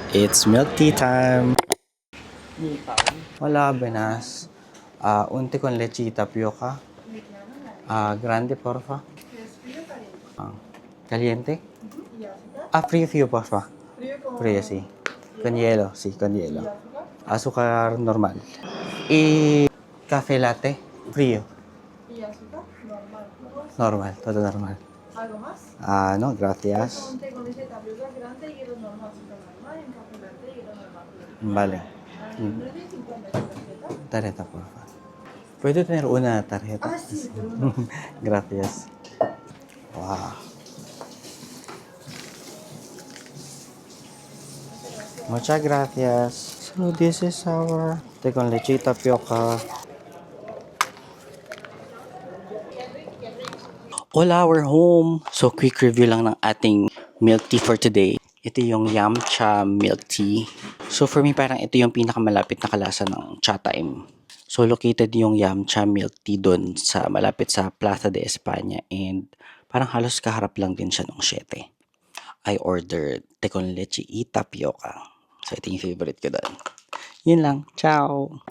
It's milk tea time. Hola, buenas. Unti con leche y tapioca. Grande, porfa. Caliente. Frío, porfa. Frío, sí. Con hielo, sí, con hielo. Azúcar normal. Y café latte, frío. ¿Y azúcar? Normal. Normal, todo normal. ¿Algo más? No, gracias. Un té con leche de tapioca grande, hielo normal, azúcar normal, y un café latte, hielo normal. Vale. 9.50 tarjeta. Tarjeta, porfa. ¿Puedo tener una tarjeta? Sí, pero no. Gracias. Wow. Muchas gracias. So this is our té con leche y tapioca. Hola, we're home! So quick review lang ng ating milk tea for today. Ito yung Yamcha milk tea. So for me, parang ito yung pinakamalapit na kalasa ng Cha Time. So located yung Yamcha milk tea doon sa malapit sa Plaza de España, and parang halos kaharap lang din siya ng 7. I ordered té con leche y tapioca. So ito yung favorite ko doon. Yun lang. Ciao!